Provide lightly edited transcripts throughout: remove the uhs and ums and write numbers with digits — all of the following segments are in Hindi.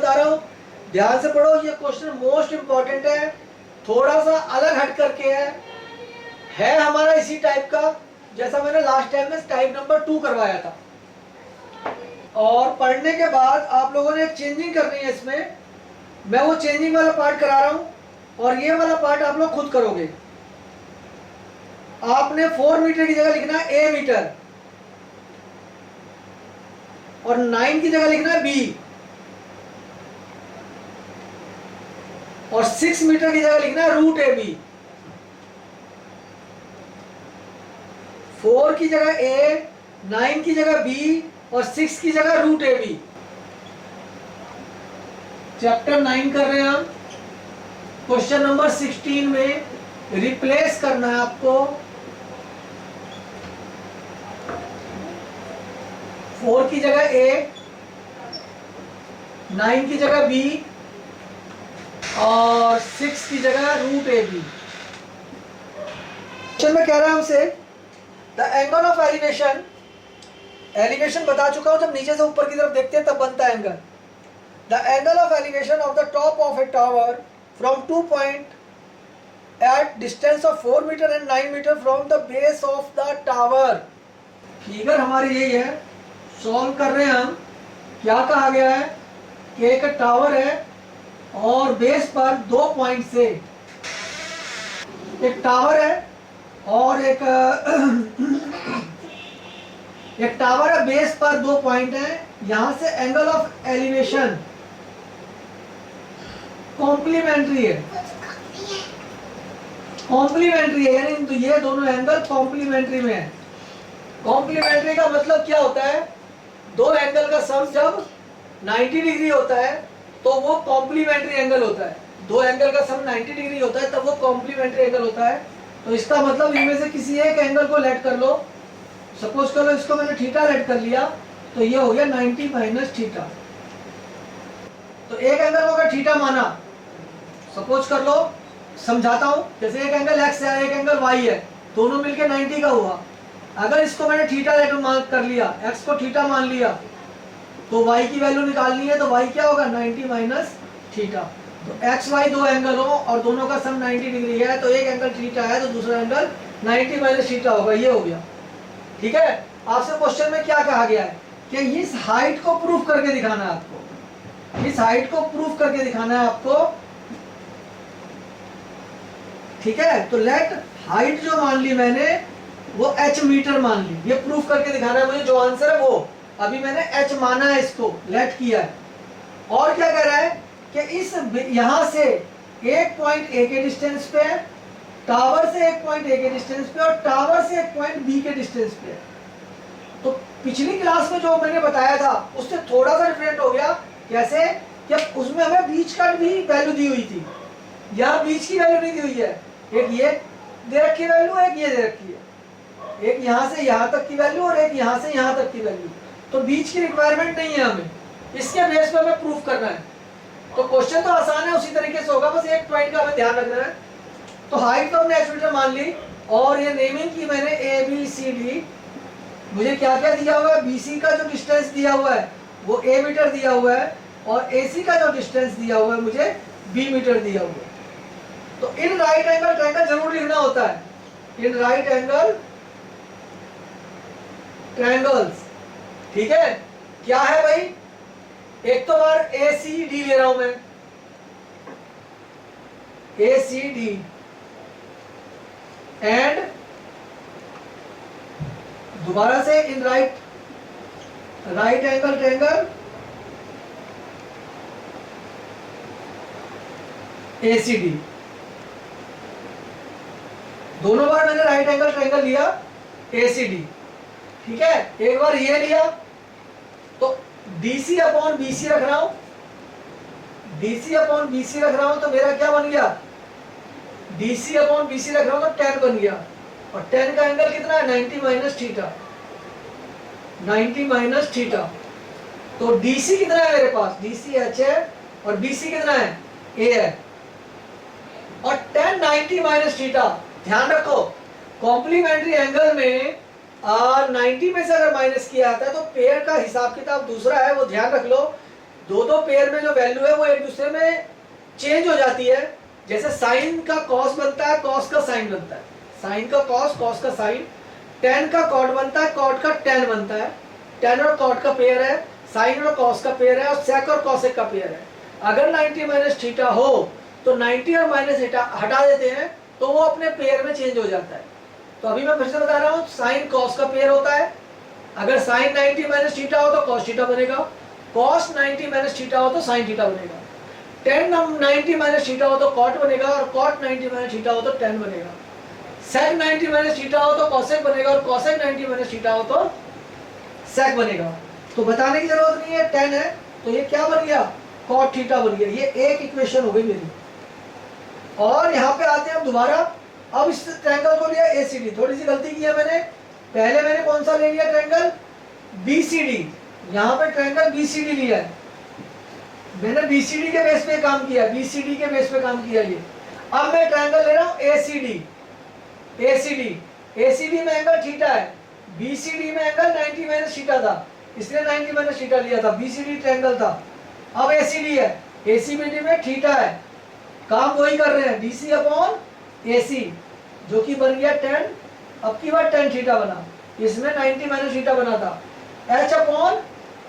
बता रहा हूँ, ध्यान से पढ़ो, ये क्वेश्चन मोस्ट इंपॉर्टेंट है, थोड़ा सा अलग हट करके है हमारा इसी टाइप का जैसा मैंने लास्ट टाइम में टाइप नंबर 2 करवाया था। और पढ़ने के बाद आप लोगों ने एक चेंजिंग करनी है इसमें, मैं वो चेंजिंग वाला पार्ट करा रहा हूँ और ये वाला पार्ट आप लोग खुद करोगे। आपने 4 मीटर की जगह लिखना है A मीटर और 9 की जगह लिखना है B और 6 मीटर की जगह लिखना है रूट AB। 4 की जगह A, 9 की जगह B और 6 की जगह रूट AB। चैप्टर 9 कर रहे हैं हम, क्वेश्चन नंबर 16 में रिप्लेस करना है आपको 4 की जगह A, 9 की जगह B और 6 की जगह रूट AB। क्वेश्चन में कह रहा है हमसे the angle of elevation, elevation बता चुका हूं, जब नीचे से ऊपर की तरफ देखते हैं तब बनता है angle. The angle of elevation of the top of a tower from 2 point at distance of 4 metre and 9 metre from the base of the tower. Figure हमारी यही है, सॉल्व कर रहे हैं हम। क्या कहा गया है कि एक टावर है और बेस पर 2 पॉइंट से, एक टावर है और एक टावर है, बेस पर 2 पॉइंट है, यहां से एंगल ऑफ एलिवेशन कॉम्प्लीमेंट्री है, कॉम्प्लीमेंट्री है, यानी तो ये दोनों एंगल कॉम्प्लीमेंट्री में है। कॉम्प्लीमेंट्री का मतलब क्या होता है, दो एंगल का सम जब 90 डिग्री होता है तो वो कॉम्प्लीमेंट्री एंगल होता है। दो एंगल का सम 90 डिग्री होता है तब वो कॉम्प्लीमेंट्री एंगल होता है। तो इसका मतलब इनमें से किसी एक एंगल को लेट कर लो, सपोज करो इसको मैंने थीटा लेट कर लिया तो ये हो गया 90 माइनस थीटा। तो एक एंगल को अगर थीटा माना, सपोज कर लो, समझाता हूं, जैसे एक एंगल एक्स है एक एंगल वाई है, दोनों मिलके 90 का हुआ। अगर इसको मैंने थीटा लेट मान कर लिया, एक्स को थीटा मान लिया, तो वाई की वैल्यू निकालनी है, तो वाई क्या होगा 90 माइनस थीटा। तो एक्स वाई दो एंगल हो और दोनों का सम 90 डिग्री है, तो एक एंगल थीटा है तो दूसरा एंगल 90 माइनस थीटा होगा, ये हो गया। ठीक है, आपसे क्वेश्चन में क्या कहा गया है कि इस हाइट को प्रूफ करके दिखाना है आपको, इस हाइट को प्रूफ करके दिखाना है आपको। ठीक है, तो लेट हाइट जो मान ली मैंने वो h मीटर मान ली, ये प्रूफ करके दिखाना है मुझे। जो आंसर है वो अभी मैंने h माना है, इसको लेट किया है। और क्या कह रहा है कि इस यहां से एक पॉइंट ए के डिस्टेंस पे, टावर से एक पॉइंट ए के डिस्टेंस पे और टावर से एक पॉइंट बी के डिस्टेंस पे। तो पिछली क्लास में जो मैंने बताया था उससे थोड़ा सा डिफरेंट हो गया। कैसे कि उसमें हमें बीच का भी वैल्यू दी हुई थी, यहाँ बीच की वैल्यू नहीं दी हुई है। एक ये दे रखी वैल्यू, एक ये दे रखी है, एक यहाँ से यहाँ तक की वैल्यू और एक यहाँ से यहाँ तक की वैल्यू। तो बीच की रिक्वायरमेंट नहीं है हमें, इसके बेस पे हमें प्रूफ करना है। तो क्वेश्चन तो आसान है, उसी तरीके से होगा, बस एक पॉइंट का हमें ध्यान रखना है। तो हाइट तो हमने h मीटर मान ली और ये नेमिंग की मैंने ए बी सी डी। मुझे क्या क्या दिया हुआ है, BC का जो डिस्टेंस दिया हुआ है वो A मीटर दिया हुआ है और AC का जो डिस्टेंस दिया हुआ है मुझे B मीटर दिया हुआ है। तो इन राइट एंगल ट्रायंगल जरूर लिखना होता है, इन राइट एंगल ट्रायंगल्स। ठीक है, क्या है भाई, एक तो बार ACD ले रहा हूं मैं, ACD एंड दोबारा से in right angle triangle ACD। दोनों बार मैंने राइट एंगल ट्रायंगल लिया ACD। ठीक है, एक बार ये लिया तो DC अपॉन BC रख रहा हूं, DC अपॉन BC रख रहा हूं तो मेरा क्या बन गया, DC अपॉन BC रख रहा हूं तो 10 बन गया। और 10 का एंगल कितना है 90 माइनस थीटा, 90 माइनस थीटा। तो DC कितना है मेरे पास, DC H है और BC कितना है A है और 10 90 माइनस थीटा। ध्यान रखो कॉम्प्लीमेंट्री एंगल में 90 में से अगर माइनस किया जाता है तो पेयर का हिसाब किताब दूसरा है, वो ध्यान रख लो। दो दो पेयर में जो वैल्यू है वो एक दूसरे में चेंज हो जाती है। जैसे साइन का कॉस बनता है, कॉस का साइन बनता है, साइन का कॉस, कॉस का साइन, टेन का कॉट बनता है, कॉट का टेन बनता है। टेन और कॉट का पेयर है, साइन और कॉस का पेयर है, और सेक और कॉसेक का पेयर है। अगर 90 माइनस थीटा हो तो 90 और माइनस थीटा हटा देते हैं तो वो अपने पेयर में चेंज हो जाता है। तो अभी मैं फिर से बता रहा हूँ, साइन कॉस का पेयर होता है। अगर साइन 90 माइनस थीटा हो तो कॉस थीटा बनेगा, कॉस 90 माइनस थीटा हो तो साइन थीटा बनेगा, टेन 90 माइनस थीटा हो तो कॉट बनेगा, और कॉट 90 माइनस थीटा हो तो टेन बनेगा। सेक 90 माइनस थीटा हो तो कॉसेक बनेगा, और कॉसेक 90 माइनस थीटा हो तो सेक बनेगा। तो बताने की जरूरत नहीं है, टेन है तो ये क्या बन गया, कॉट थीटा बन गया। ये एक इक्वेशन हो गई मेरी। और यहाँ पे आते हैं हम दोबारा। अब इस ट्रायंगल को लिया एसीडी, थोड़ी सी गलती की है मैंने। पहले मैंने कौन सा ले लिया ट्रायंगल, बीसीडी। यहाँ पे ट्रायंगल बीसीडी लिया है, मैंने बीसीडी के बेस पे काम किया, बीसीडी के बेस पे काम किया ये। अब मैं ट्रायंगल ले रहा हूँ एसीडी। एसीडी, एसीडी में एंगल थीटा है, बीसीडी में एंगल 90 माइनस थीटा था, इसलिए 90 माइनस थीटा लिया था, बीसीडी ट्रायंगल था। अब एसीडी है, एसीबीडी में थीटा है, काम वही कर रहे हैं, बीसी अपॉन एसी, जो कि बन गया 10, अब की बार 10 थीटा बना, इसमें 90 माइनस थीटा बना था। एच अपॉन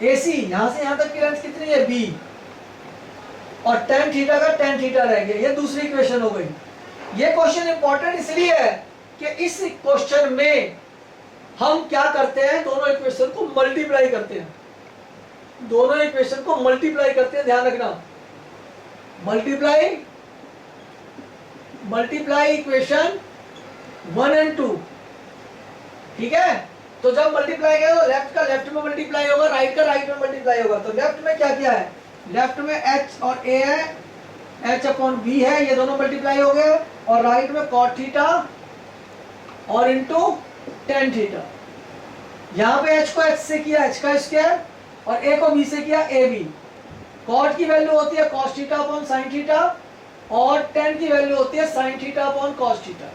एसी, यहां से यहां तक की लेंथ कितनी है, बी, और tan थीटा का tan थीटा रह गया। ये दूसरी इक्वेशन हो गई। ये क्वेश्चन इंपॉर्टेंट इसलिए है कि इस क्वेश्चन में हम क्या करते हैं, दोनों इक्वेशन को मल्टीप्लाई करते हैं, दोनों इक्वेशन को मल्टीप्लाई करते हैं, ध्यान रखना, मल्टीप्लाई इक्वेशन 1 और 2, ठीक है। तो जब मल्टीप्लाई करें तो लेफ्ट का लेफ्ट में मल्टीप्लाई होगा, राइट का राइट में मल्टीप्लाई होगा। तो लेफ्ट में क्या किया है, लेफ्ट में h और a है, h अपॉन b है, ये दोनों मल्टीप्लाई हो गए, और राइट में cot थीटा और इंटू tan थीटा। यहाँ पे h को h से किया h का स्क्वायर, और a को b से किया ab। cot की वैल्यू होती है cos theta upon sin theta, और tan की वैल्यू होती है sin theta upon cos theta.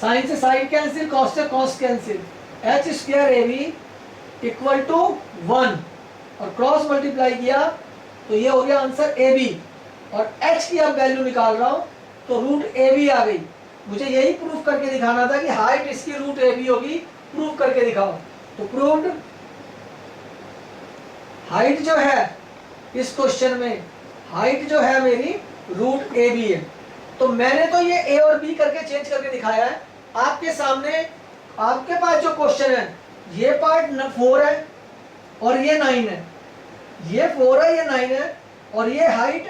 sin से sin कैंसिल, cos से cos cancel, h square ab equal to 1, और क्रॉस मल्टीप्लाई किया तो ये हो गया आंसर ए बी, और h की अब वैल्यू निकाल रहा हूं तो रूट ए बी आ गई। मुझे यही प्रूफ करके दिखाना था कि हाइट इसकी रूट ए बी होगी, प्रूफ करके दिखाओ। तो प्रूव्ड, हाइट जो है इस क्वेश्चन में, हाइट जो है मेरी रूट ए बी है। तो मैंने तो ये ए और बी करके चेंज करके दिखाया है आपके सामने। आपके पास जो क्वेश्चन है, ये पार्ट 4 है और ये 9 है, ये 4 है, ये 9 है, और ये हाइट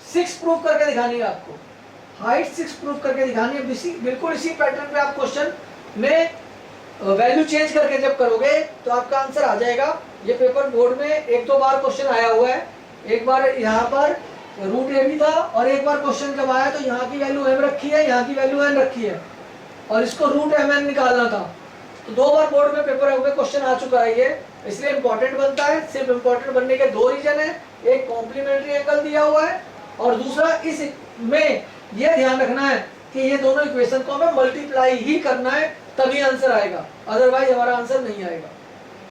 6 प्रूफ करके दिखानी है आपको, हाइट 6 प्रूफ करके दिखानी है। बिल्कुल इसी पैटर्न पे आप क्वेश्चन में वैल्यू चेंज करके जब करोगे तो आपका आंसर आ जाएगा। ये पेपर बोर्ड में एक दो बार क्वेश्चन आया हुआ है, एक बार यहाँ पर रूट ए भी था, और एक बार क्वेश्चन जब आया तो यहाँ की वैल्यू एम रखी है, यहाँ की वैल्यू एन रखी है, और इसको रूट एम एन निकालना था। तो 2 बार बोर्ड में पेपर में क्वेश्चन आ चुका है ये, इसलिए इंपॉर्टेंट बनता है। सिर्फ इंपॉर्टेंट बनने के 2 रीजन है, एक कॉम्प्लीमेंट्री एंगल दिया हुआ है, और दूसरा इस में ये ध्यान रखना है कि ये दोनों इक्वेशन को हमें मल्टीप्लाई ही करना है, तभी आंसर आएगा, अदरवाइज हमारा आंसर नहीं आएगा।